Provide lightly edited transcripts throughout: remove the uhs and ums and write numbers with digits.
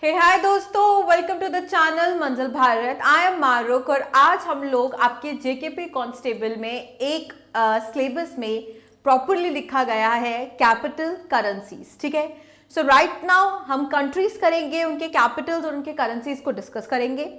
हे हाय दोस्तों, welcome to the channel मंजिल Bharat. I am मारुक और आज हम लोग आपके जेकेपी कांस्टेबल में एक सिलेबस में प्रॉपरली लिखा गया है कैपिटल करेंसीज। ठीक है, सो राइट नाउ हम कंट्रीज करेंगे, उनके कैपिटल्स और उनके करेंसीज को डिस्कस करेंगे।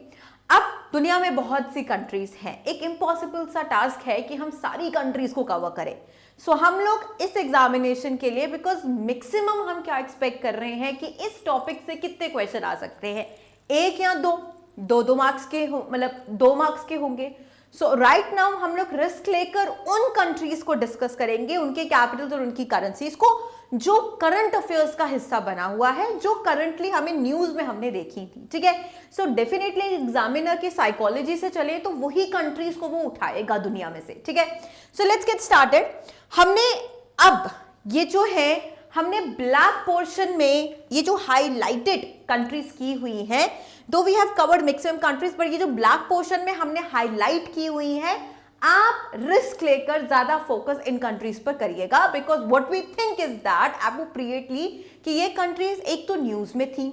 अब दुनिया में बहुत सी कंट्रीज हैं, एक इम्पॉसिबल सा टास्क है कि हम सारी कंट्रीज को कवर करें। सो हम लोग इस एग्जामिनेशन के लिए, बिकॉज मैक्सिमम हम क्या एक्सपेक्ट कर रहे हैं कि इस टॉपिक से कितने क्वेश्चन आ सकते हैं, एक या दो मार्क्स के मतलब 2 मार्क्स के होंगे। सो राइट नाउ हम लोग रिस्क लेकर उन कंट्रीज को डिस्कस करेंगे, उनके कैपिटल्स और उनकी करेंसीज को, जो करंट अफेयर्स का हिस्सा बना हुआ है, जो करंटली हमें न्यूज में हमने देखी थी। ठीक है, सो डेफिनेटली एग्जामिनर की साइकोलॉजी से चले तो वही कंट्रीज को वो उठाएगा दुनिया में से। ठीक है, सो लेट्स गेट स्टार्टेड। हमने अब ये जो है हमने ब्लैक पोर्शन में ये जो हाईलाइटेड कंट्रीज की हुई हैं, though we have covered maximum countries, पर ये जो ब्लैक पोर्शन में हमने हाईलाइट की हुई है, आप रिस्क लेकर ज्यादा फोकस इन कंट्रीज पर करिएगा, because what we think is that appropriately कि ये कंट्रीज एक तो न्यूज में थी,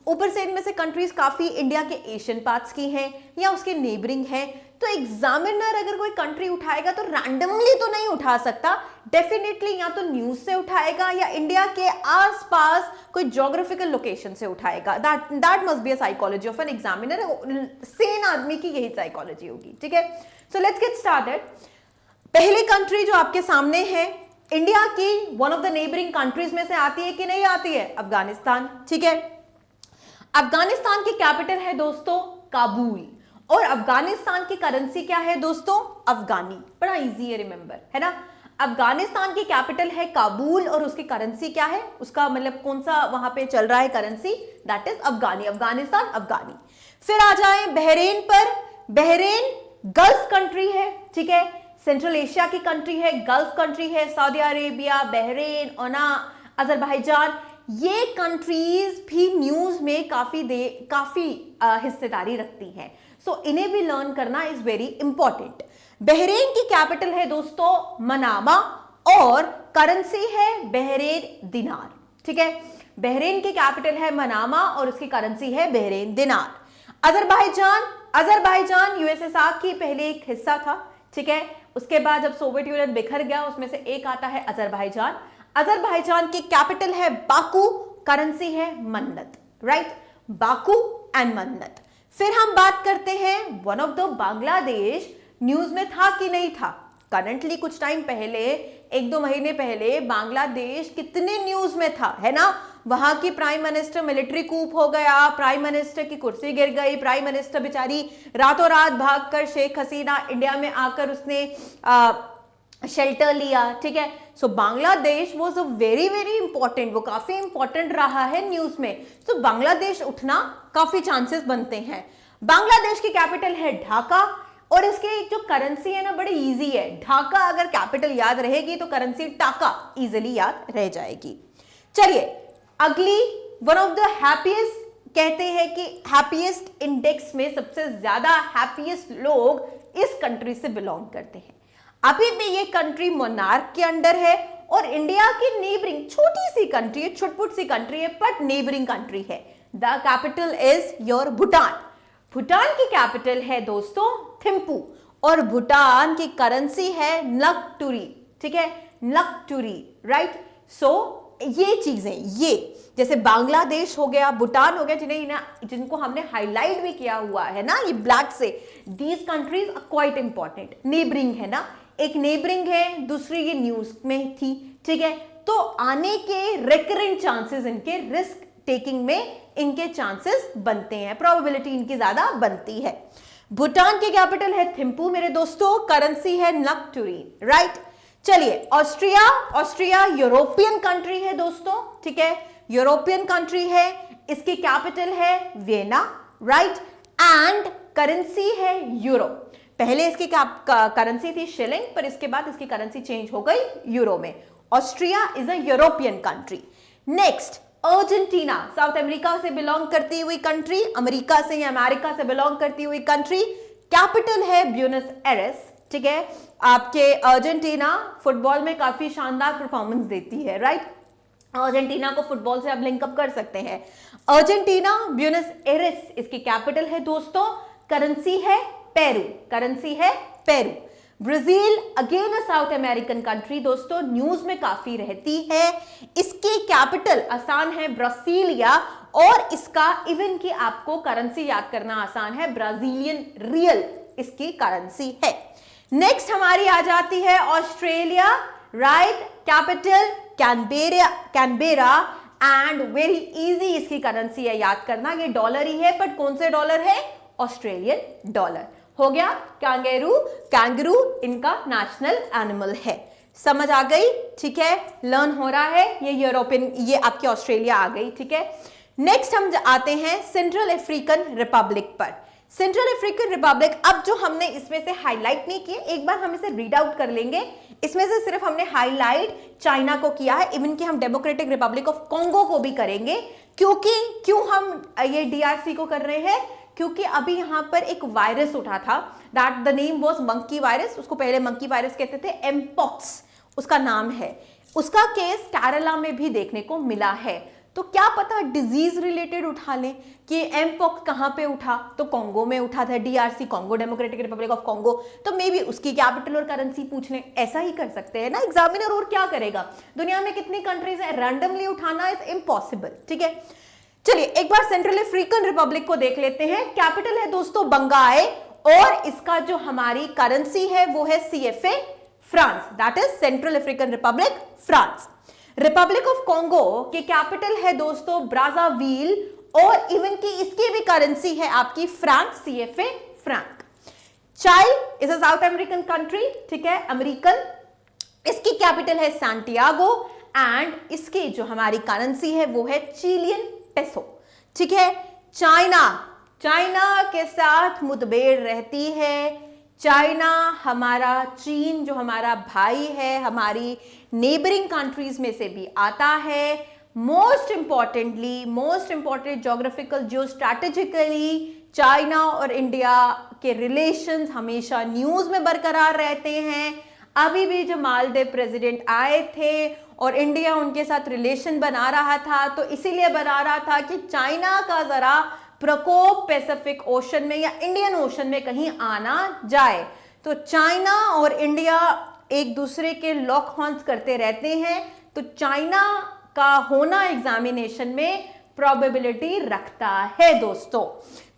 ऊपर से इनमें से कंट्रीज काफी इंडिया के एशियन पार्ट्स की हैं या उसके नेबरिंग हैं। तो एग्जामिनर अगर कोई कंट्री उठाएगा तो रैंडमली तो नहीं उठा सकता, डेफिनेटली या तो न्यूज से उठाएगा या इंडिया के आसपास कोई ज्योग्राफिकल लोकेशन से उठाएगा। That must be a psychology of an examiner. Sane आदमी की यही साइकोलॉजी होगी। ठीक है, सो लेट्स गेट स्टार्टेड। पहली कंट्री जो आपके सामने है, इंडिया की one of the neighbouring countries में से आती है कि नहीं आती है? अफगानिस्तान। ठीक है, अफगानिस्तान की कैपिटल है दोस्तों काबुल, और अफगानिस्तान की करेंसी क्या है दोस्तों? अफगानी। बड़ा इजी है रिमेंबर, है ना। अफगानिस्तान की कैपिटल है काबुल और उसकी करेंसी क्या है, उसका मतलब कौन सा वहां पे चल रहा है करेंसी, दैट इज अफगानी। अफगानिस्तान अफगानी। फिर आ जाए बहरीन पर। बहरीन गल्फ कंट्री है। ठीक है, सेंट्रल एशिया की कंट्री है, गल्फ कंट्री है। Saudi Arabia, Bahrain, Oman, Azerbaijan, ये कंट्रीज भी न्यूज में काफी हिस्सेदारी रखती हैं। सो इन्हें भी लर्न करना इज वेरी इंपॉर्टेंट। बहरीन की कैपिटल है दोस्तों मनामा और करेंसी है बहरीन दिनार। ठीक है, बहरीन की कैपिटल है मनामा और उसकी करेंसी है बहरीन दिनार। अजरबैजान यूएसएसआर की पहले एक हिस्सा था। ठीक है, उसके बाद जब सोवियत यूनियन बिखर गया, उसमें से एक आता है अजरबैजान। अजरबैजान की कैपिटल है बाकू, करेंसी है मन्नत। राइट, बाकू एंड मन्नत। फिर हम बात करते हैं one of the Bangladesh, news में था कि नहीं था? करंटली कुछ टाइम पहले, 1-2 महीने पहले बांग्लादेश कितने न्यूज में था, है ना। वहां की प्राइम मिनिस्टर मिलिट्री कूप हो गया, प्राइम मिनिस्टर की कुर्सी गिर गई, प्राइम मिनिस्टर बेचारी रातों रात भागकर शेख हसीना इंडिया में आकर उसने शेल्टर लिया। ठीक है, so Bangladesh was a very very important, वो काफी इंपॉर्टेंट रहा है न्यूज में। सो बांग्लादेश उठना काफी चांसेस बनते हैं। बांग्लादेश की कैपिटल है ढाका और इसकी जो करेंसी है ना, बड़ी इजी है। ढाका अगर कैपिटल याद रहेगी तो करेंसी टाका इजीली याद रह जाएगी। चलिए अगली, वन ऑफ द हैप्पीएस्ट, कहते हैं कि हैप्पीएस्ट इंडेक्स में सबसे ज्यादा हैप्पीएस्ट लोग इस कंट्री से बिलोंग करते हैं। अभी भी ये कंट्री मोनार्क के अंडर है और इंडिया की नेबरिंग छोटी सी कंट्री है, छुटपुट सी कंट्री है, बट नेबरिंग कंट्री है। The capital is your Bhutan. Bhutan की कैपिटल है दोस्तों थिम्पू और भूटान की करेंसी है नक्टुरी। ठीक है, नक्टुरी। राइट, सो ये चीजें, ये जैसे बांग्लादेश हो गया, भूटान हो गया, जिनको हमने हाईलाइट भी किया हुआ है ना ये ब्लैक से, these countries are quite important. Neighbouring है ना, एक नेबरिंग है, दूसरी ये न्यूज में थी। ठीक है, तो आने के रिकरेंट चांसेस, इनके रिस्क टेकिंग में इनके चांसेस बनते हैं, प्रोबेबिलिटी इनकी ज्यादा बनती है। भूटान की कैपिटल है थिम्पू मेरे दोस्तों, करेंसी है नक्टुरी। राइट, चलिए ऑस्ट्रिया। ऑस्ट्रिया यूरोपियन कंट्री है दोस्तों। ठीक है, यूरोपियन कंट्री है, इसकी कैपिटल है वियना। राइट, एंड करेंसी है यूरो। पहले इसकी करेंसी थी शिलिंग, पर इसके बाद इसकी करेंसी चेंज हो गई यूरो में। Austria is a European country. Next Argentina, south America से बिलोंग करती हुई कंट्री, अमेरिका से या अमेरिका से बिलोंग करती हुई कंट्री, कैपिटल है ब्यूनस एयर्स। ठीक है, आपके अर्जेंटीना फुटबॉल में काफी शानदार परफॉर्मेंस देती है। राइट, अर्जेंटीना को फुटबॉल से आप लिंकअप कर सकते हैं। अर्जेंटीना, ब्यूनस एयरेस इसकी कैपिटल है दोस्तों। करेंसी है पेरू, करेंसी है Peru. Brazil, again a South American country दोस्तों, न्यूज में काफी रहती है। इसकी कैपिटल आसान है ब्रासीलिया, और इसका इवन की आपको करेंसी याद करना आसान है, ब्राजीलियन रियल इसकी करेंसी है। नेक्स्ट हमारी आ जाती है Australia, right, capital Canberra, and very easy इसकी करेंसी है याद करना, ये डॉलर ही है, बट कौन से डॉलर है, ऑस्ट्रेलियन डॉलर। हो गया, कैंगरू इनका नेशनल एनिमल है। समझ आ गई, ठीक है, लर्न हो रहा है। ये यूरोपियन, ये आपकी ऑस्ट्रेलिया आ गई, ठीक है। नेक्स्ट हम आते हैं सेंट्रल अफ्रीकन रिपब्लिक पर। सेंट्रल अफ्रीकन रिपब्लिक, अब जो हमने इसमें से हाईलाइट नहीं किए, एक बार हम इसे रीड आउट कर लेंगे। इसमें से सिर्फ हमने हाईलाइट चाइना को किया है, इवन कि हम डेमोक्रेटिक रिपब्लिक ऑफ कॉन्गो को भी करेंगे। क्यों हम ये डीआरसी को कर रहे हैं, क्योंकि अभी यहां पर एक वायरस उठा था, that the name was monkey virus. उसको पहले मंकी वायरस कहते थे, एमपॉक्स उसका नाम है। उसका केस केरला में भी देखने को मिला है। तो क्या पता डिजीज रिलेटेड उठा लें कि एमपॉक्स कहां पे उठा, तो कॉन्गो में उठा था, DRC Congo, Democratic Republic of Congo, तो मे बी उसकी कैपिटल और करेंसी पूछ लें। ऐसा ही कर सकते हैं ना एग्जामिनर, और क्या करेगा। दुनिया में कितनी कंट्रीज है, रैंडमली उठाना इज इम्पॉसिबल, ठीक है। चलिए एक बार सेंट्रल अफ्रीकन रिपब्लिक को देख लेते हैं। कैपिटल है दोस्तों बंगाई, और इसका जो हमारी करेंसी है वो है CFA France, that is central African Republic France. Republic of Congo की कैपिटल है दोस्तों ब्राज़ाविल, और इवन की इसकी भी करेंसी है आपकी Frank, CFA franc. Child is a South American country, ठीक है, अमेरिकन। इसकी कैपिटल है सैंटियागो, एंड इसकी जो हमारी करेंसी है वो है चिलियन पेसो, ठीक है। चाइना के साथ मुठभेड़ रहती है। चाइना हमारा, चीन जो हमारा भाई है, हमारी नेबरिंग कंट्रीज में से भी आता है। मोस्ट इंपॉर्टेंट ज्योग्राफिकल, जियो स्ट्रैटेजिकली चाइना और इंडिया के रिलेशंस हमेशा न्यूज में बरकरार रहते हैं। अभी भी जो मालदीव प्रेसिडेंट आए थे और इंडिया उनके साथ रिलेशन बना रहा था, तो इसीलिए बना रहा था कि चाइना का जरा प्रकोप पैसिफिक ओशन में या इंडियन ओशन में कहीं आना जाए। तो चाइना और इंडिया एक दूसरे के लॉक हॉर्न्स करते रहते हैं, तो चाइना का होना एग्जामिनेशन में प्रोबेबिलिटी रखता है दोस्तों।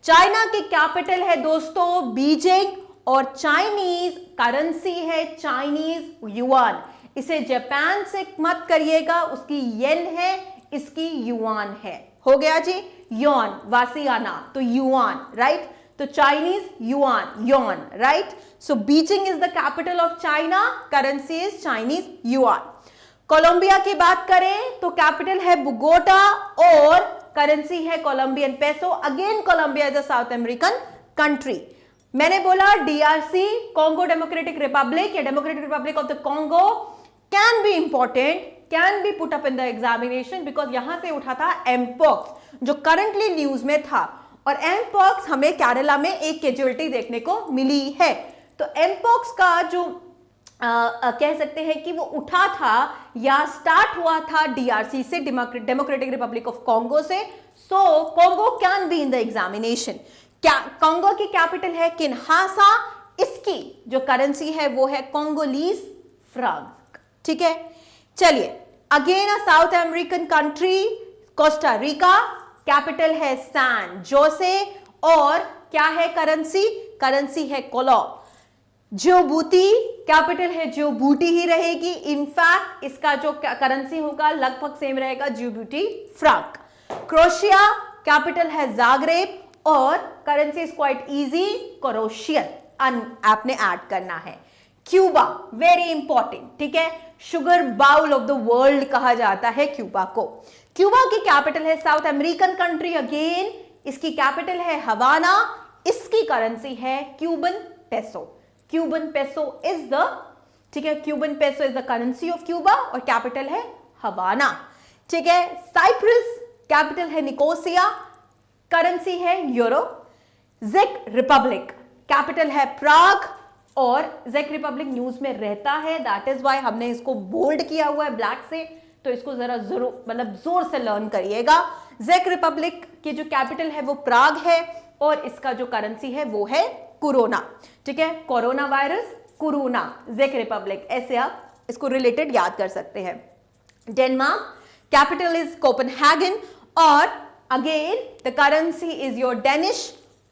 चाइना की कैपिटल है दोस्तों बीजिंग, और चाइनीज करेंसी है चाइनीज युआन। इसे जापान से मत करिएगा, उसकी येन है, इसकी युआन है। हो गया जी, योन वासियाना, तो युआन, राइट। तो चाइनीज युआन, योन, right. So Beijing is the capital of China, currency is Chinese yuan. Colombia की बात करें तो कैपिटल है बोगोटा, और करेंसी है Colombian peso. Again Colombia is a South American country. मैंने बोला डीआरसी, कॉन्गो डेमोक्रेटिक रिपब्लिक या Democratic Republic of the Congo can be important, can be put up in the examination, because यहां से उठा था mpox जो currently news में था, और एमपॉक्स हमें केरला में एक कैजुअलिटी देखने को मिली है। तो एमपॉक्स का जो कह सकते हैं कि वो उठा था या स्टार्ट हुआ था डीआरसी से, डेमोक्रेटिक रिपब्लिक ऑफ कॉन्गो से। So Congo can be in the examination. Congo की कैपिटल है किन्हासा, इसकी जो करेंसी है वो है कोंगोलीज फ्रांक, ठीक है। चलिए again a South American country, Costa Rica, capital है सैन जोसे, और क्या है करेंसी, करेंसी है कोलो। जिबूती, कैपिटल है जिबूटी ही रहेगी, इनफैक्ट इसका जो करेंसी होगा लगभग सेम रहेगा, जिबूटी फ्रांक। क्रोएशिया, कैपिटल है जाग्रेब, और currency is quite easy, Croatian आपने ऐड करना है। क्यूबा, वेरी इंपॉर्टेंट, ठीक है, sugar bowl of the world कहा जाता है क्यूबा को। क्यूबा की कैपिटल है साउथ अमेरिकन कंट्री, अगेन इसकी कैपिटल है हवाना, इसकी करेंसी है Cuban peso. Cuban peso is the, ठीक है, Cuban peso is the currency of Cuba, और कैपिटल है हवाना, ठीक है। साइप्रस, कैपिटल है निकोसिया, करेंसी है यूरो। जेक रिपब्लिक, कैपिटल है प्राग, और जेक रिपब्लिक न्यूज में रहता है, दैट इज वाई हमने इसको बोल्ड किया हुआ है ब्लैक से। तो इसको जरा जरूर मतलब जोर से लर्न करिएगा। जेक रिपब्लिक की जो कैपिटल है वो प्राग है और इसका जो करेंसी है वो है कोरोना। ठीक है, कोरोना वायरस, कोरोना, जेक रिपब्लिक, ऐसे आप इसको रिलेटेड याद कर सकते हैं। डेनमार्क कैपिटल इज कोपेनहेगन और again the currency is your Danish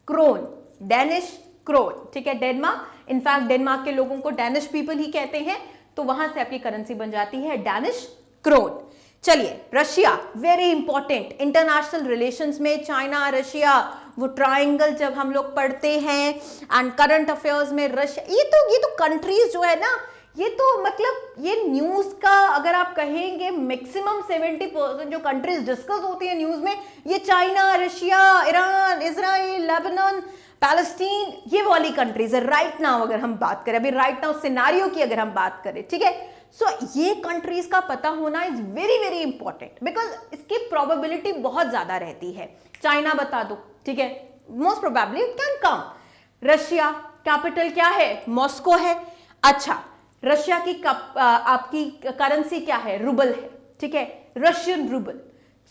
krone, Danish krone. ठीक है, डेनमार्क, इनफैक्ट डेनमार्क के लोगों को डेनिश पीपल ही कहते हैं, तो वहां से आपकी करेंसी बन जाती है डेनिश क्रोन। चलिए, Russia, very important international relations में चाइना रशिया, वो ट्रायंगल जब हम लोग पढ़ते हैं एंड करंट अफेयर्स में रशिया, ये तो कंट्रीज जो है ना, ये तो मतलब ये न्यूज का अगर आप कहेंगे मैक्सिमम 70% जो कंट्रीज डिस्कस होती है न्यूज में, ये China, Russia, Iran, Israel, Lebanon, Palestine, ये वाली कंट्रीज है राइट नाउ। अगर हम बात करें अभी राइट नाउ सिनारियो की अगर हम बात करें, ठीक है, सो ये कंट्रीज का पता होना is very very important because इसकी प्रोबेबिलिटी बहुत ज्यादा रहती है। चाइना बता दो, ठीक है, most probably it can come. Russia capital क्या है? मॉस्को है। अच्छा, रशिया की आपकी करेंसी क्या है? रूबल है। ठीक है, Russian rouble.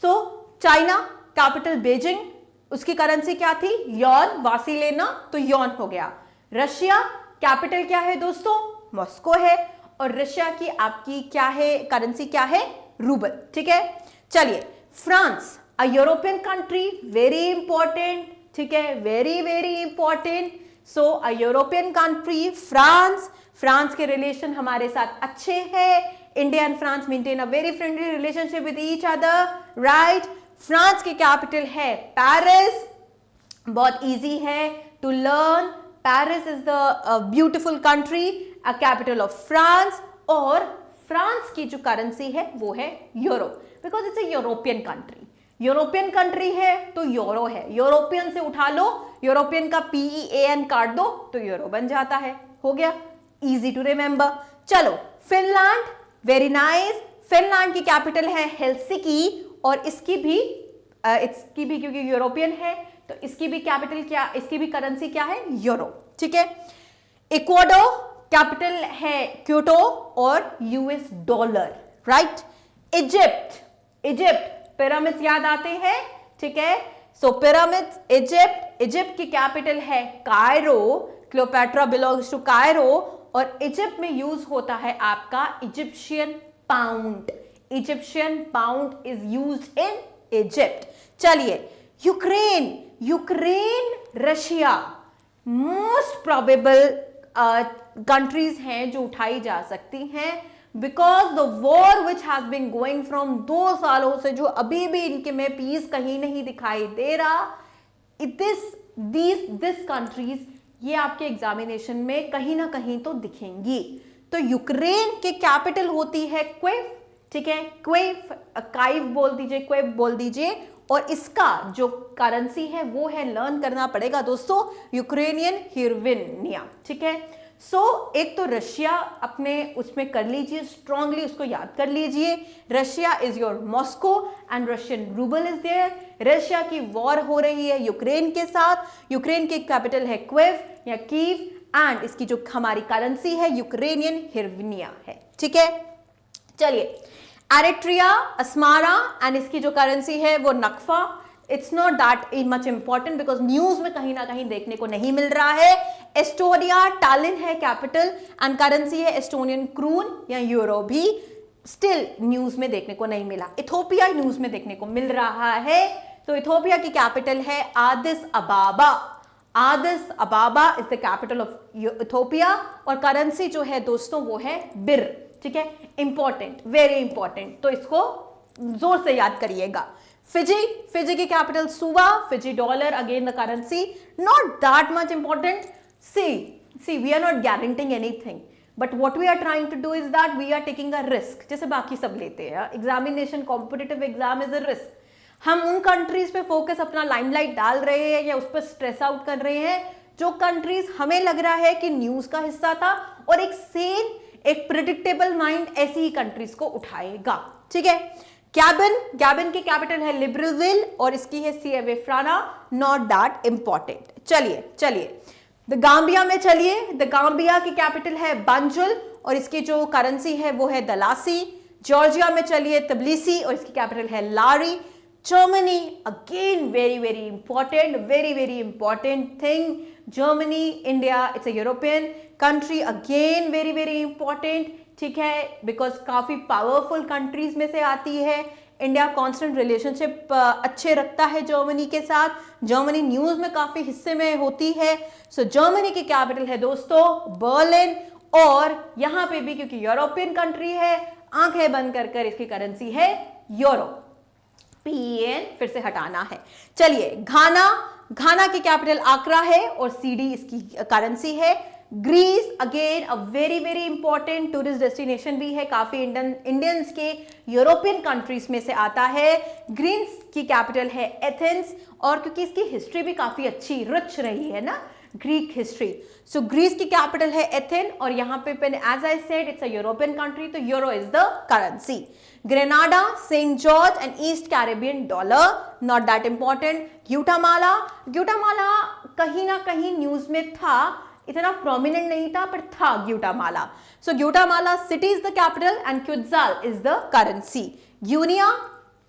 So China capital Beijing, उसकी करेंसी क्या थी? यॉन, वासी लेना तो यॉन हो गया। रशिया कैपिटल क्या है दोस्तों? मॉस्को है। और रशिया की आपकी क्या है करेंसी, क्या है? रूबल। ठीक है, चलिए, France, a European country, very important. ठीक है, very very important. So a European country France, France के रिलेशन हमारे साथ अच्छे हैं। India and France maintain a very friendly relationship with each other, right. France की कैपिटल है पेरिस, बहुत इजी है to learn. Paris is the beautiful country, a capital of France. और फ्रांस की जो करेंसी है वो है euro, because it's a European country. European country है तो यूरो है, यूरोपियन से उठा लो, यूरोपियन का PEAN काट दो तो यूरो बन जाता है। हो गया, इजी टू रिमेंबर। चलो, फिनलैंड, वेरी नाइस। फिनलैंड की कैपिटल है हेलसिंकी और इसकी भी क्योंकि यूरोपियन है तो इसकी भी कैपिटल क्या, इसकी भी करेंसी क्या है? यूरो। ठीक है, इक्वाडोर कैपिटल है क्योटो और US dollar, right. Egypt, Egypt pyramids याद आते हैं, ठीक है, सो पिरामिड्स, इजिप्ट, इजिप्ट की कैपिटल है Cairo, Cleopatra belongs to Cairo और इजिप्ट में यूज होता है आपका Egyptian pound. Egyptian pound is used in Egypt. चलिए, Ukraine, Ukraine, Russia, most probable countries हैं जो उठाई जा सकती हैं because the war which has been going from 2 सालों से, जो अभी भी इनके में पीस कहीं नहीं दिखाई दे रहा, दिस कंट्रीज ये आपके एग्जामिनेशन में कहीं ना कहीं तो दिखेंगी। तो यूक्रेन के कैपिटल होती है क्वेव, ठीक है, क्वेव, काइव बोल दीजिए, क्वेव बोल दीजिए। और इसका जो करेंसी है वो है, लर्न करना पड़ेगा दोस्तों, यूक्रेनियन हिरविनिया। ठीक है, सो एक तो रशिया अपने उसमें कर लीजिए, स्ट्रांगली उसको याद कर लीजिए। Russia is your Moscow and Russian rouble is there. Russia की वॉर हो रही है यूक्रेन के साथ, यूक्रेन की कैपिटल है क्वेव या कीव एंड इसकी जो हमारी करेंसी है यूक्रेनियन हिरविनिया है। ठीक है, चलिए, एरिट्रिया, अस्मारा एंड इसकी जो करेंसी है वो nakfa. It's not that much important because news में कहीं ना कहीं देखने को नहीं मिल रहा है। एस्टोनिया, टालिन है कैपिटल एंड करेंसी है एस्टोनियन क्रून या यूरो, भी स्टिल न्यूज में देखने को नहीं मिला। इथोपिया न्यूज में देखने को मिल रहा है, तो इथोपिया की कैपिटल है Addis Ababa. Addis Ababa is the capital of Ethiopia और करेंसी जो है दोस्तों वो है बिर। ठीक है, इंपॉर्टेंट, वेरी इंपॉर्टेंट, तो इसको जोर से याद करिएगा। फिजी, फिजी की capital Suva, Fiji dollar, again the currency not that much important. See we are not guaranteeing anything but what we are trying to do is that we are taking a risk, जैसे बाकी सब लेते हैं। Examination, competitive exam is a risk. हम उन countries पे focus अपना limelight डाल रहे हैं या उस पर स्ट्रेस आउट कर रहे हैं जो कंट्रीज हमें लग रहा है कि न्यूज का हिस्सा था और एक सेन, एक प्रिडिक्टेबल माइंड ऐसी ही कंट्रीज को उठाएगा। ठीक है, गैबन, गैबन की कैपिटल है लिब्रविल और इसकी है सीएवे फ्राना, नॉट दैट इंपॉर्टेंट। चलिए चलिए, द गाम्बिया में चलिए, द गाम्बिया की कैपिटल है बंजुल और इसकी जो करेंसी है वो है दलासी। जॉर्जिया में चलिए तबिलिसी और इसकी कैपिटल है lari. Germany again very very important thing. Germany, India, it's a European country, again very very important, ठीक है, बिकॉज काफी पावरफुल कंट्रीज में से आती है। इंडिया कांस्टेंट रिलेशनशिप अच्छे रखता है जर्मनी के साथ। जर्मनी न्यूज में काफी हिस्से में होती है। सो जर्मनी की कैपिटल है दोस्तों बर्लिन, और यहां पे भी क्योंकि यूरोपियन कंट्री है, आंखें बंद कर कर इसकी करेंसी है यूरो। पीएन फिर से हटाना है। चलिए घाना की कैपिटल आक्रा है और सीडी इसकी करेंसी है। Greece again a very very important tourist destination भी है, काफी इंडियंस के यूरोपियन कंट्रीज में से आता है। ग्रीस की कैपिटल है एथेंस, और क्योंकि इसकी हिस्ट्री भी काफी अच्छी रिच रही है ना, ग्रीक हिस्ट्री, सो ग्रीस की कैपिटल है एथेन, और यहां पे as I said it's a European country, तो euro is the currency. Grenada, Saint George and East Caribbean dollar, not that important. Guatemala कहीं ना कहीं न्यूज में था, इतना प्रोमिनेंट नहीं था पर था Guatemala. So Guatemala city is the capital and quetzal is the currency. Guinea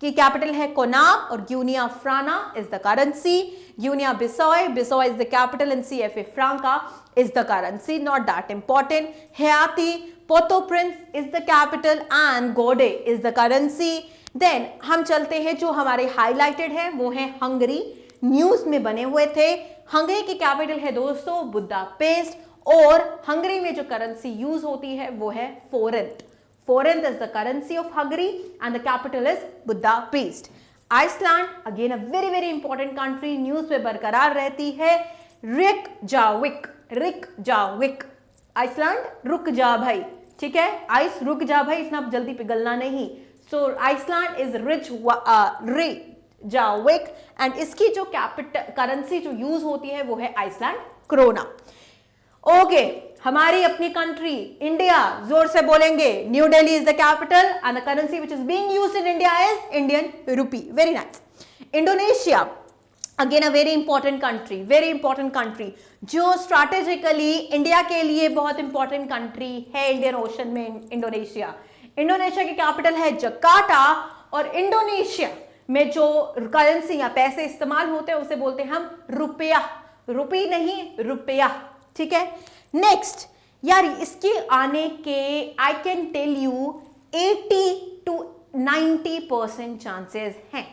की कैपिटल है कोनाब और Guinea franc is the currency. Guinea Bissau is the capital and CFA franc is the currency, not that important. Haiti Porto Prince is the capital and gourde is the currency. Then हम चलते हैं, जो हमारे highlighted है वो है Hungary, news में बने हुए थे। हंगरी की कैपिटल है दोस्तों बुदापेस्ट, और हंगरी में जो करेंसी यूज होती है वो है front. Forint is the currency of Hungary and the capital is Budapest. Iceland again a very very important country, news पे बरकरार रहती है। रिकजाविक, आइसलैंड रुक जा भाई, ठीक है, आइस रुक जा भाई, इतना जल्दी पिघलना नहीं। सो आइसलैंड इज रिकजाविक एंड इसकी जो कैपिटल करेंसी जो यूज होती है वो है आइसलैंड क्रोना। ओके, हमारी अपनी कंट्री इंडिया, जोर से बोलेंगे, new Delhi is the capital and the currency which is being used in India is Indian rupee. Very nice. Indonesia again a very important country, जो स्ट्रैटेजिकली इंडिया के लिए बहुत important country है इंडियन ओशन में। Indonesia की capital है Jakarta, और Indonesia में जो करेंसी या पैसे इस्तेमाल होते हैं उसे बोलते हैं हम रुपया, रुपी नहीं रुपया, ठीक है। नेक्स्ट यार, इसके आने के I can tell you 80 to 90% chances हैं।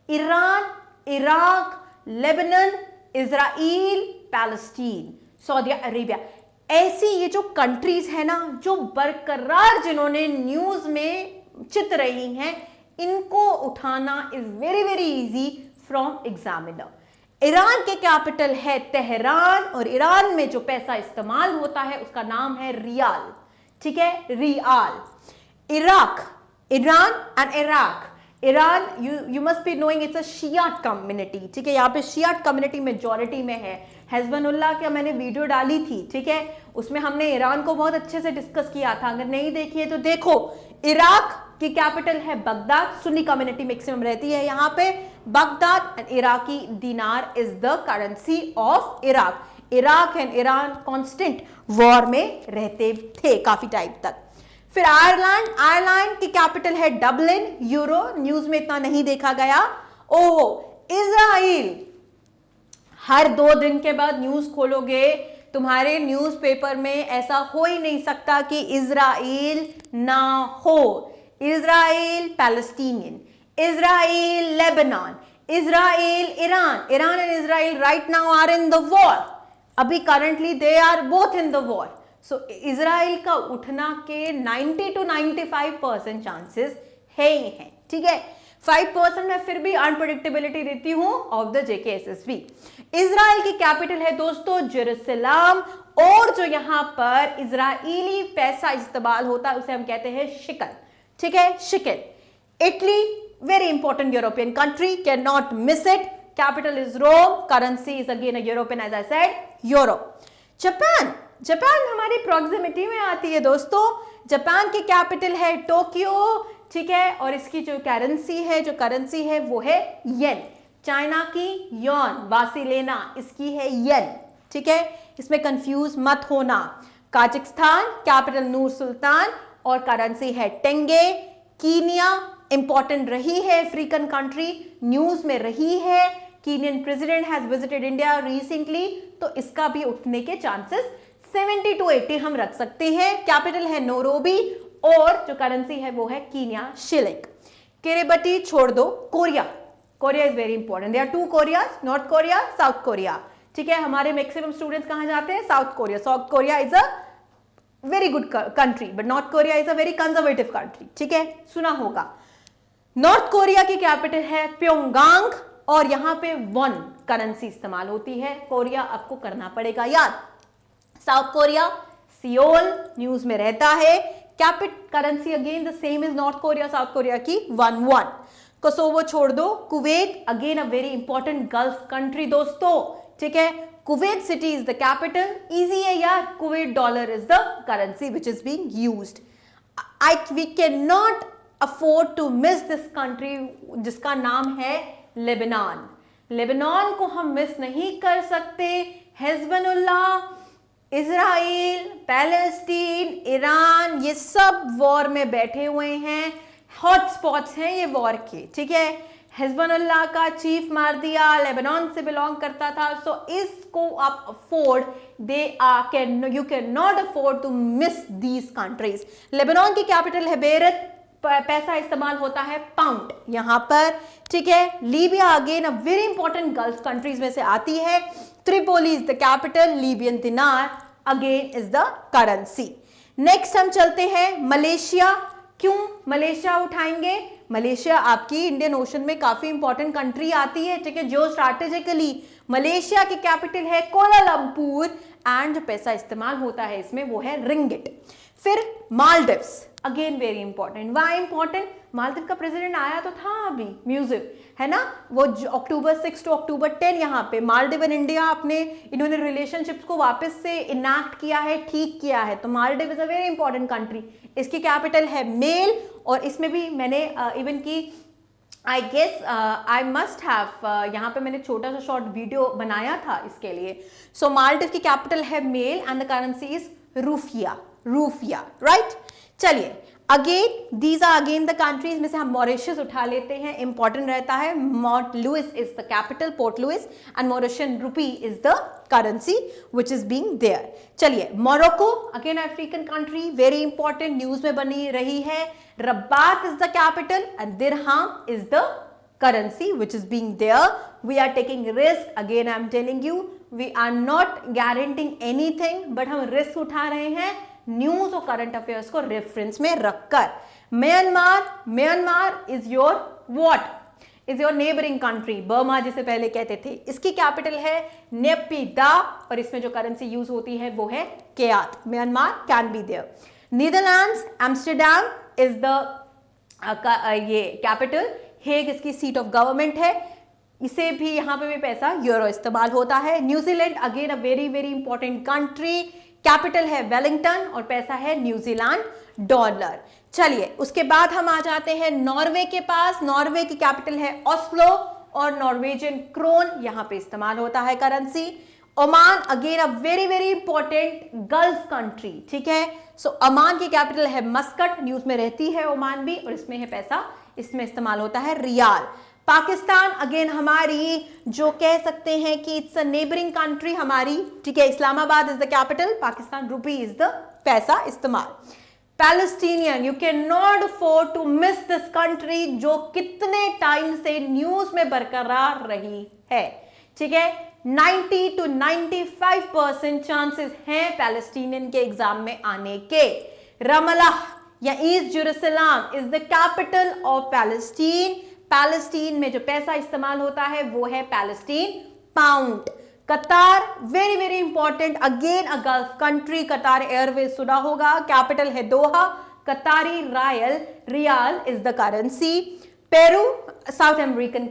Iran, Iraq, Lebanon, Israel, Palestine, Saudi Arabia, ऐसी ये जो कंट्रीज है ना, जो बरकरार जिन्होंने न्यूज में चित रही हैं, इनको उठाना is very very easy from examiner. Iran के कैपिटल है तेहरान, और ईरान में जो पैसा इस्तेमाल होता है उसका नाम है रियाल, ठीक है, riyal. Iran and Iraq, Iran you must be knowing it's a Shiite community, ठीक है, यहाँ पे शियाट कम्युनिटी मेजॉरिटी में है। हिज़्बुल्लाह का मैंने वीडियो डाली थी, ठीक है, उसमें हमने ईरान को बहुत अच्छे से डिस्कस किया था, अगर नहीं देखी है तो देखो। इराक की कैपिटल है बगदाद, सुन्नी कम्युनिटी मैक्सिमम रहती है यहाँ पे। बगदाद एंड इराकी दिनार is the currency of Iraq. Iraq and Iran constant war में रहते थे काफी टाइम तक। फिर आयरलैंड की कैपिटल है डबलिन, यूरो, न्यूज में इतना नहीं देखा गया। ओहो, इजराइल, हर 2 दिन के बाद न्यूज खोलोगे, तुम्हारे न्यूज़पेपर में ऐसा हो ही नहीं सकता कि इजराइल ना हो। Israel Palestinian, Israel Lebanon, Israel Iran and Israel right now are in the war. अभी currently they are both in the war. So Israel का उठना के 90 to 95% चांसेस है ही हैं, ठीक है। 5% मैं फिर भी अनप्रेडिक्टेबिलिटी देती हूं ऑफ द JKSSB। इजराइल की कैपिटल है दोस्तों जेरूसलम, और जो यहां पर इजरायली पैसा इस्तेमाल होता है उसे हम कहते हैं शिकल, ठीक है, shekel. Italy, very important European country, can not miss it, capital is Rome, currency is again a European, as I said, euro. Japan हमारी प्रॉक्सिमिटी में आती है दोस्तों। जापान की कैपिटल है टोक्यो, ठीक है, और इसकी जो करेंसी है वो है येन। चाइना की यॉन, वासिलेना, इसकी है येन, ठीक है, इसमें कंफ्यूज मत होना। काजाकिस्तान कैपिटल नूर सुल्तान और करेंसी है टेंगे। कीनिया इंपॉर्टेंट रही है, अफ्रीकन कंट्री न्यूज में रही है, Kenyan president has visited India recently, तो इसका भी उठने के चांसेस 70 to 80 हम रख सकते हैं। कैपिटल है नैरोबी और जो करेंसी है वो है कीनिया शिलिंग। किरिबती छोड़ दो, Korea, Korea is very important. There are two Koreas, North Korea, South Korea, ठीक है। हमारे मैक्सिमम स्टूडेंट्स कहां जाते हैं? South Korea. South Korea is a very good country but North Korea is a very conservative country, ठीक है, सुना होगा। नॉर्थ कोरिया की कैपिटल है प्योंगयांग और यहां पे वन करेंसी इस्तेमाल होती है। कोरिया आपको करना पड़ेगा याद। साउथ कोरिया सियोल न्यूज में रहता है। Currency again the same is North Korea, South Korea की 1-1। कोसोवो छोड़ दो। Kuwait again a very important Gulf country दोस्तों, ठीक है। Kuwait City is the capital, easy है यार। Kuwait dollar is the currency which is being used. We can not afford to miss this country जिसका नाम है लेबनान। लेबनान को हम मिस नहीं कर सकते। हिजबुल्लाह, इजराइल, पैलेस्टीन, ईरान, ये सब वॉर में बैठे हुए हैं, हॉटस्पॉट्स हैं ये वॉर के, ठीक है। हिजबुल्लाह का चीफ मार दिया, लेबनान से बिलोंग करता था, सो इसको आप afford you can not afford to miss these countries. Lebanon की कैपिटल है बेरूत, पैसा इस्तेमाल होता है पाउंड यहां पर, ठीक है। Libya again a very important Gulf countries में से आती है। Tripoli is the capital, Libyan dinar again is the currency. Next हम चलते हैं मलेशिया। क्यों मलेशिया उठाएंगे? मलेशिया आपकी इंडियन ओशन में काफी इंपॉर्टेंट कंट्री आती है, ठीक है। जो स्ट्रैटेजिकली मलेशिया की कैपिटल है कोलालंपुर एंड जो पैसा इस्तेमाल होता है इसमें वो है रिंगिट। फिर Maldives again very important. Why important? Maldives का प्रेसिडेंट आया तो था अभी, म्यूजिक है ना, वो अक्टूबर 6 to अक्टूबर 10 यहाँ पे मालदीव एंड इंडिया इन्होंने रिलेशनशिप्स को वापस से इनैक्ट किया है, ठीक किया है। तो Maldives is a very important country. इसकी कैपिटल है मेल और इसमें भी मैंने इवन की I guess I must have यहाँ पे मैंने छोटा सा शॉर्ट वीडियो बनाया था इसके लिए। सो मालदीव की कैपिटल है Male and the currency is rufiyaa, rufiyaa, right. चलिए again these are again the countries में से हम मॉरिशस उठा लेते हैं, इंपॉर्टेंट रहता है। Port Louis is the capital, Port Louis, and Mauritian rupee is the currency which is being there. चलिए Morocco again African country, very important, news में बनी रही है। Rabat is the capital and dirham is the currency which is being there. We are taking risk, again I am telling you, we are not guaranteeing anything, but हम risk उठा रहे हैं news और current affairs को reference में रखकर। Myanmar is your what? Is your neighbouring country, Burma जिसे पहले कहते थे। इसकी कैपिटल है नेपिदा और इसमें जो करेंसी यूज होती है वो है kyat. Myanmar can be there. Netherlands Amsterdam is the ये कैपिटल, हेग इसकी सीट ऑफ गवर्नमेंट है। इसे भी यहाँ पे भी पैसा यूरो इस्तेमाल होता है। New Zealand again a very very important country, capital है वेलिंगटन और पैसा है न्यूजीलैंड डॉलर। चलिए उसके बाद हम आ जाते हैं नॉर्वे के पास। नॉर्वे की कैपिटल है ऑस्लो और नॉर्वेजियन क्रोन यहाँ पे इस्तेमाल होता है currency. Oman again a very very important Gulf country, ठीक है। सो ओमान की कैपिटल है मस्कट, न्यूज में रहती है ओमान भी, और इसमें है पैसा, इसमें इस्तेमाल होता है रियाल। पाकिस्तान अगेन हमारी जो कह सकते हैं कि इट्स अ नेबरिंग कंट्री हमारी, ठीक है। Islamabad is the capital, Pakistan rupee is the पैसा इस्तेमाल। Palestinian, you can not afford to miss this country, जो कितने टाइम से न्यूज में बरकरार रही है, ठीक है। 90 to 95% चांसेस हैं पैलेस्टीनियन के एग्जाम में आने के। रमल्लाह या East Jerusalem is the capital of Palestine. Palestine में जो पैसा इस्तेमाल होता है वो है Palestine pound. Qatar very very important, again a Gulf country, Qatar Airways सुना होगा, कैपिटल है Doha, Qatari riyal is the currency. Peru South American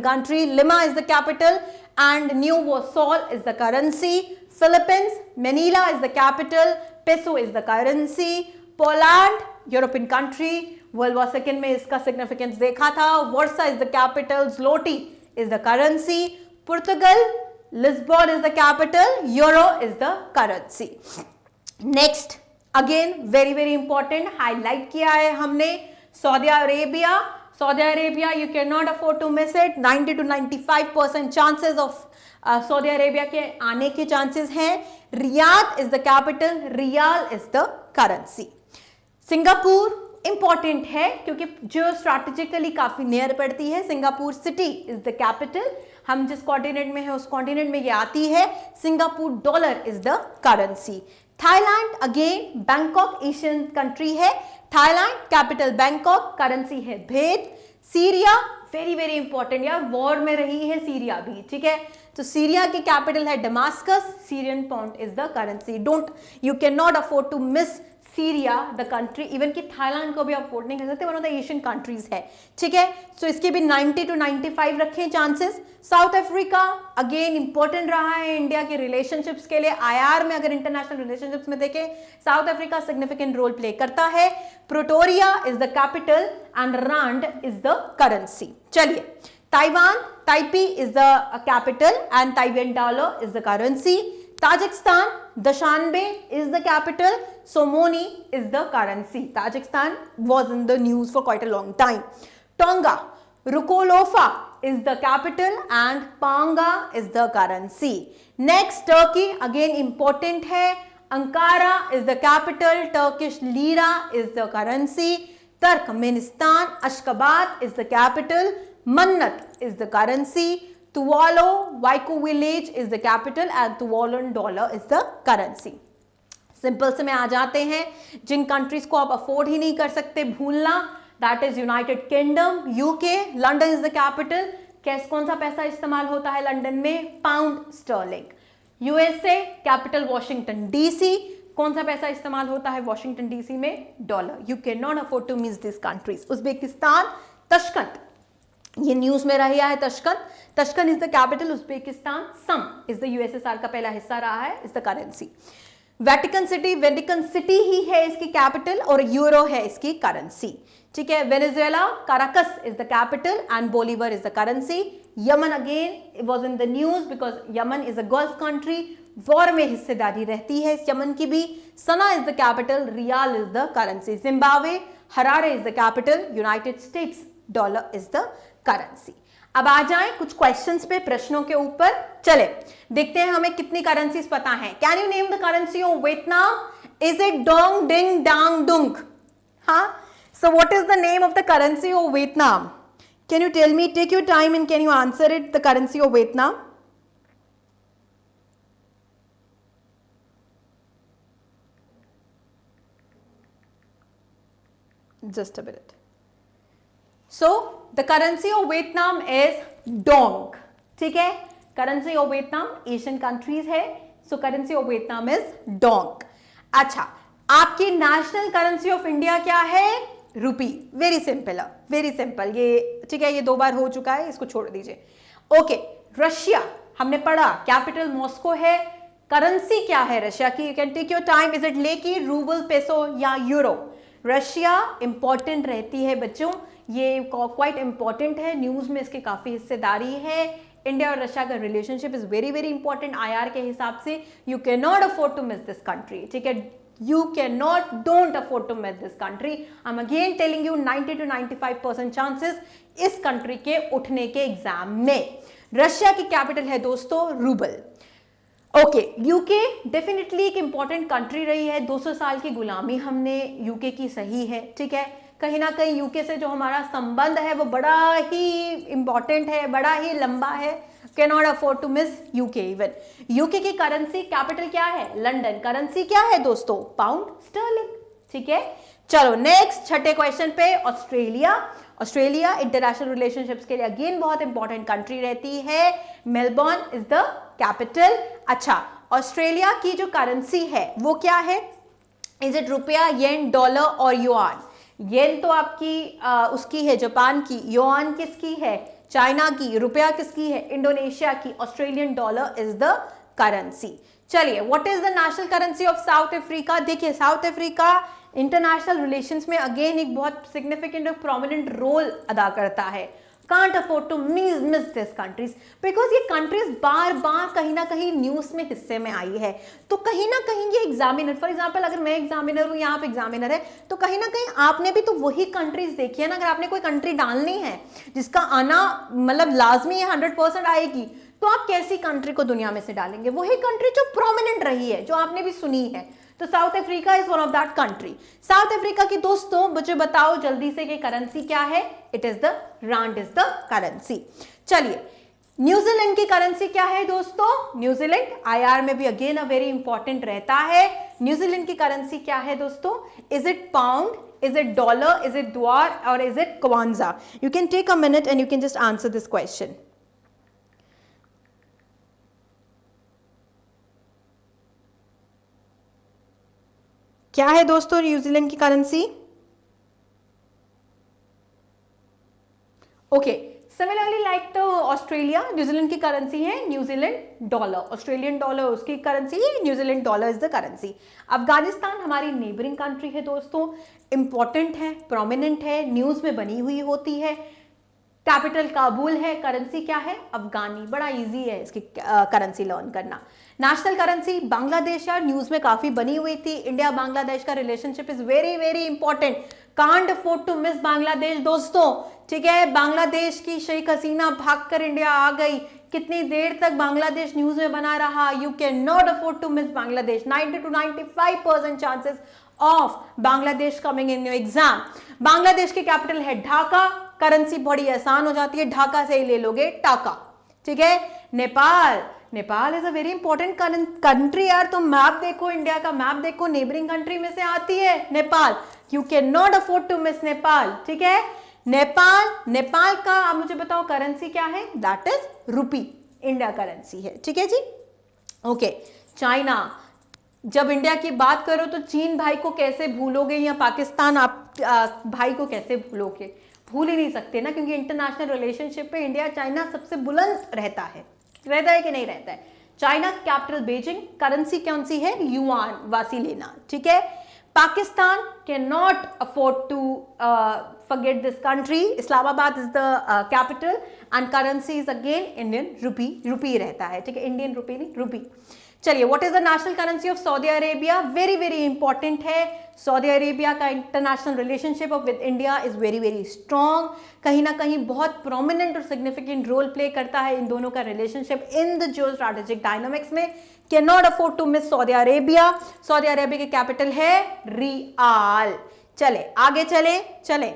country, Lima is the capital and New Warsaw is the currency. Philippines, Manila is the capital, peso is the currency. Poland, European country, World War II में इसका significance देखा था, Warsaw is the capital, Zloty is the currency. Portugal, Lisbon is the capital, Euro is the currency. Next, again very very important, highlight किया है हमने Saudi Arabia, you cannot afford to miss it. 90 to 95% chances of Saudi Arabia के आने के chances हैं. Riyadh is the capital, riyal is the currency. Singapore important है क्योंकि जो स्ट्रैटेजिकली काफी नियर पड़ती है. Singapore City is the capital. हम जिस कॉन्टिनेंट में है उस कॉन्टिनेंट में ये आती है. Singapore dollar is the currency. Thailand again Bangkok Asian country है. थाईलैंड कैपिटल बैंकॉक, करेंसी है भेद. सीरिया वेरी वेरी इंपॉर्टेंट यार, वॉर में रही है सीरिया भी, ठीक है. तो सीरिया की कैपिटल है Damascus, Syrian pound is the currency. You can not afford to miss Syria the country. Even कि थाईलैंड को भी अफोर्ड नहीं कर सकते, one of the Asian countries है, ठीक है. सो इसके भी 90 to 95 रखें chances. South Africa again important रहा है इंडिया के रिलेशनशिप्स के लिए. आईआर में अगर इंटरनेशनल रिलेशनशिप्स में देखें South Africa significant role play करता है. Pretoria is the capital and rand is the currency. चलिए, Taiwan, Taipei is the capital and Taiwan dollar is the currency. Tajikistan, Dushanbe is the capital, Somoni is the currency. Tajikistan was in the news for quite a long time. Tonga, Nuku'alofa is the capital and Panga is the currency. Next, Turkey again important है. Ankara is the capital, Turkish lira is the currency. Turkmenistan, Ashgabat is the capital, Mannat is the currency. Tuvalu, Waiku village is the capital and Tuvaluan dollar is the currency. Simple से में आ जाते हैं जिन countries को आप afford ही नहीं कर सकते भूलना. That is United Kingdom, UK, London is the capital. कौन सा पैसा इस्तेमाल होता है लंदन में? Pound sterling. USA capital Washington DC. कौन सा पैसा इस्तेमाल होता है वॉशिंगटन डीसी में? Dollar. You can not afford to miss this countries. Uzbekistan, Tashkent, ये न्यूज में रहा है. Tashkent is the capital. Uzbekistan, sum is the USSR का पहला हिस्सा रहा है, is the currency. Vatican city ही है इसकी कैपिटल और यूरो है इसकी करेंसी, ठीक है. Venezuela, Caracas is the capital and bolivar is the currency. Yemen again was in the news because Yemen is a Gulf country. War में हिस्सेदारी रहती है इस यमन की भी. Sanaa is the capital, riyal is the currency. Zimbabwe, Harare is the capital, United States dollar is the currency. अब आ जाएं कुछ क्वेश्चंस पे, प्रश्नों के ऊपर. चले देखते हैं हमें कितनी करेंसीज पता है. Can you name the currency of Vietnam? Is it dong ding dang dung? हाँ, so what is the name of the currency of Vietnam? Can you tell me? Take your time and can you answer it. The currency of Vietnam. Just a minute. So the currency of Vietnam is dong. ठीक है, currency of Vietnam Asian countries है. So currency of Vietnam is dong. अच्छा, आपकी national currency of India क्या है? Rupee. Very simple, very simple. ये ठीक है, ये 2 बार हो चुका है, इसको छोड़ दीजिए. ओके, रशिया हमने पढ़ा, कैपिटल मॉस्को है. करेंसी क्या है रशिया की? You can take your time. Is it leke, rouble, peso या यूरो? रशिया इंपॉर्टेंट रहती है बच्चों, ये क्वाइट इंपॉर्टेंट है. न्यूज में इसकी काफी हिस्सेदारी है. इंडिया और रशिया का relationship is very very important IR के हिसाब से. You can not afford to miss this country, ठीक है. You can not, don't afford to miss this country. I am again telling you 90 to 95% chances इस country के उठने के exam में. रशिया की कैपिटल है दोस्तों रूबल. ओके, यूके डेफिनेटली एक इंपॉर्टेंट कंट्री रही है. 200 साल की गुलामी हमने यूके की सही है, ठीक है. कहीं ना कहीं यूके से जो हमारा संबंध है वो बड़ा ही इंपॉर्टेंट है, बड़ा ही लंबा है. Can not afford to miss UK even. UK की करेंसी कैपिटल क्या है? लंदन. करेंसी क्या है दोस्तों? पाउंड स्टर्लिंग, ठीक है. चलो नेक्स्ट, छठे क्वेश्चन पे. ऑस्ट्रेलिया. ऑस्ट्रेलिया इंटरनेशनल रिलेशनशिप्स के लिए अगेन बहुत इंपॉर्टेंट कंट्री रहती है. Melbourne is the capital. अच्छा, ऑस्ट्रेलिया की जो करेंसी है वो क्या है? इज इट रुपया, येन, डॉलर और युआन? येन तो आपकी उसकी है जापान की. युआन किसकी है? चाइना की. रुपया किसकी है? इंडोनेशिया की. Australian dollar is the currency. चलिए, what is the national currency of South Africa? देखिए, साउथ अफ्रीका इंटरनेशनल रिलेशंस में अगेन एक बहुत सिग्निफिकेंट और प्रोमिनेंट रोल अदा करता है. Can't afford to miss this countries, because ये कंट्रीज बार बार कहीं ना कहीं न्यूज में हिस्से में आई है। तो कहीं ना कहीं ये एग्जामिनर, फॉर एग्जाम्पल अगर मैं एग्जामिनर हूं या आप एग्जामिनर है, तो कहीं ना कहीं आपने भी तो वही कंट्रीज देखी है ना। अगर आपने कोई कंट्री डालनी है जिसका आना मतलब लाजमी है 100% आएगी, तो आप कैसी कंट्री को दुनिया में से डालेंगे? वही कंट्री जो प्रोमिनेंट रही है, जो आपने भी सुनी है। तो south Africa is one of that country. South Africa की दोस्तों मुझे बताओ जल्दी से कि करेंसी क्या है? It is the rand is the currency. चलिए, न्यूजीलैंड की करेंसी क्या है दोस्तों? न्यूजीलैंड आईआर में भी अगेन अ वेरी इंपॉर्टेंट रहता है। न्यूजीलैंड की करेंसी क्या है दोस्तों? Is it pound, is it dollar, is it द्वार और is it kwanza? You can take a minute and you can just answer this question. क्या है दोस्तों न्यूजीलैंड की करेंसी? ओके, सिमिलरली लाइक तो ऑस्ट्रेलिया, न्यूजीलैंड की करेंसी है New Zealand dollar, Australian dollar उसकी करेंसी है, New Zealand dollar is the currency. Afghanistan हमारी नेबरिंग कंट्री है दोस्तों, इंपॉर्टेंट है, प्रोमिनेंट है, न्यूज में बनी हुई होती है। कैपिटल काबुल है, करेंसी क्या है? अफगानी। बड़ा इजी है इसकी करेंसी लर्न करना। नेशनल करेंसी बांग्लादेश, यार न्यूज में काफी बनी हुई थी। इंडिया बांग्लादेश का relationship is very very important, can't afford to miss Bangladesh दोस्तों, ठीक है। बांग्लादेश की शेख हसीना भागकर इंडिया आ गई, कितनी देर तक बांग्लादेश न्यूज में बना रहा? You can not afford to miss Bangladesh. 90 to 95% chances of Bangladesh coming in your exam. Bangladesh की कैपिटल है ढाका, करेंसी बड़ी आसान हो जाती है, ढाका से ही ले लोगे टाका, ठीक है। Nepal, Nepal is a very important country यार। तो मैप देखो, इंडिया का मैप देखो, नेबरिंग कंट्री में से आती है Nepal. You can not afford to miss Nepal, ठीक है। नेपाल, नेपाल का आप मुझे बताओ करेंसी क्या है? That is rupee, India currency है, ठीक है जी। ओके, चाइना, जब इंडिया की बात करो तो चीन भाई को कैसे भूलोगे, या पाकिस्तान आप भाई को कैसे भूलोगे? भूल ही नहीं सकते ना, क्योंकि इंटरनेशनल रिलेशनशिप पे इंडिया चाइना सबसे बुलंद रहता है कि नहीं रहता है? चाइना कैपिटल बीजिंग, करेंसी कौन सी है? युआन, वासी लेना, ठीक है। Pakistan can not afford to forget this country. Islamabad is the capital and currency is again Indian rupee, rupee रहता है, ठीक है, इंडियन रुपी नहीं, रुपी। चलिए, what is the national currency of Saudi Arabia? Very very important है। Saudi Arabia का international relationship with India is very very strong, कहीं ना कहीं बहुत प्रोमिनेंट और सिग्निफिकेंट रोल प्ले करता है इन दोनों का relationship in the geo strategic dynamics में। Can not afford to miss Saudi Arabia. Saudi Arabia की कैपिटल है रियाल। चले आगे चले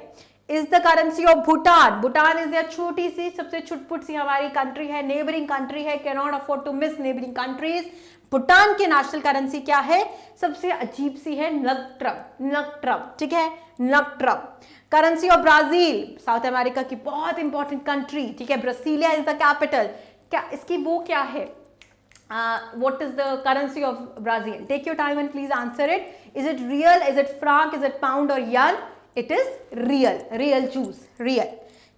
is the currency of Bhutan. Bhutan is यार छोटी सी, सबसे छुटपुट सी हमारी कंट्री है, नेबरिंग कंट्री है, can not afford to miss neighbouring countries. Bhutan की नेशनल करेंसी क्या है? सबसे अजीब सी है, नक्ट्रम, ठीक है, ngultrum. Currency of Brazil, South America की बहुत इंपॉर्टेंट कंट्री, ठीक है, ब्रासीलिया इज द कैपिटल। क्या इसकी वो क्या है? What is the currency of Brazil? Take your time and please answer it. Is it real? Is it franc? Is it pound or yuan? It is real. Real juice. Real.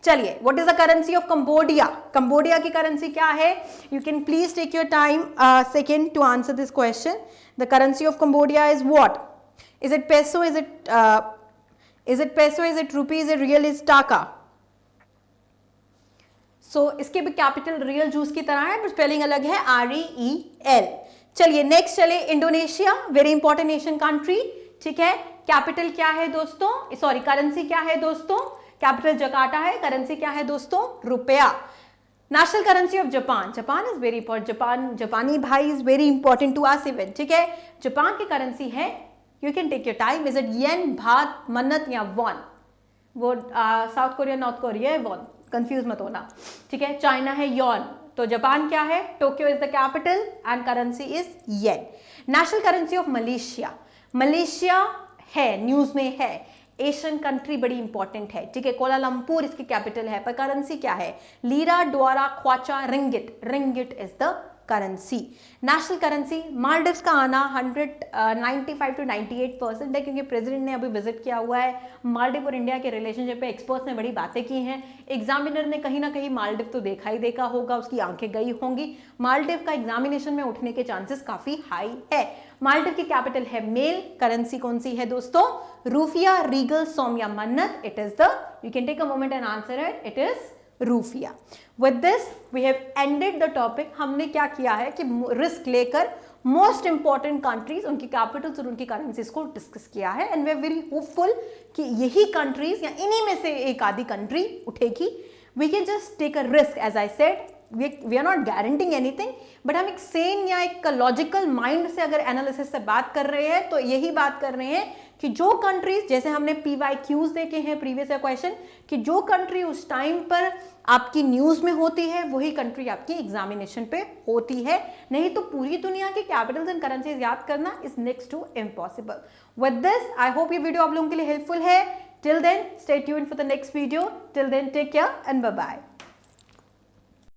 चलिए, what is the currency of Cambodia? Cambodia की currency क्या है? You can please take your time second to answer this question. The currency of Cambodia is what? Is it peso? Is it peso? Is it rupee? Is it real? Is taka? सो इसके भी capital real juice की तरह है, spelling अलग है, REEL। चलिए next चले, Indonesia, very important Asian country, ठीक है। कैपिटल क्या है दोस्तों? सॉरी, करेंसी क्या है दोस्तों? कैपिटल जकार्ता है, करेंसी क्या है दोस्तों? रुपया। National currency of Japan, Japan is very important, जापानी भाई is very important to us even, ठीक है। जापान की करेंसी है, you can take your time, is it yen, baht, manat or won? वो साउथ कोरिया नॉर्थ कोरिया है won, confuse मत होना, ठीक है। चाइना है यॉन, तो जापान क्या है? Tokyo is the capital and currency is yen. National currency of Malaysia, Malaysia है, न्यूज में है, एशियन कंट्री, बड़ी इंपॉर्टेंट है, ठीक है। कोलालंपुर इसकी कैपिटल है, पर करेंसी क्या है? लीरा, डोरा, kwacha, ringgit, ringgit is the currency. National currency, Maldives का आना 195 to 98% है, क्योंकि प्रेसिडेंट ने अभी विजिट किया हुआ है। मालदीव और इंडिया के रिलेशनशिप पे एक्सपर्ट्स ने बड़ी बातें की हैं। एग्जामिनर ने कहीं ना कहीं मालदीव तो देखा ही देखा होगा, उसकी आंखें गई होंगी। मालदीव का एग्जामिनेशन में उठने के चांसेस काफी हाई है। मालदीव की कैपिटल है मेल, करेंसी कौन सी है दोस्तों? रूफिया, रीगल, सोम या manat? It is the, you can take a moment and answer it, it is rufiyaa. With this we have ended the topic. हमने क्या किया है कि रिस्क लेकर मोस्ट इंपॉर्टेंट कंट्रीज, उनकी कैपिटल्स और उनकी करेंसीज को डिस्कस किया है, and we are very hopeful कि यही कंट्रीज या इन्हीं में से एक आधी कंट्री उठेगी। We can just take a risk, as I said, we are not guaranteeing anything, but हम एक सेन या एक लॉजिकल माइंड से अगर एनालिसिस से बात कर रहे हैं तो यही बात कर रहे हैं कि जो कंट्रीज, जैसे हमने PYQs देखे हैं प्रीवियस क्वेश्चन, कि जो कंट्री उस टाइम पर आपकी न्यूज में होती है वही कंट्री आपकी एग्जामिनेशन पे होती है, नहीं तो पूरी दुनिया के कैपिटल्स एंड करेंसीज याद करना is next to impossible. With this I hope ये वीडियो आप लोगों के लिए हेल्पफुल है। Till then stay tuned for the next video. Till then take care and bye bye.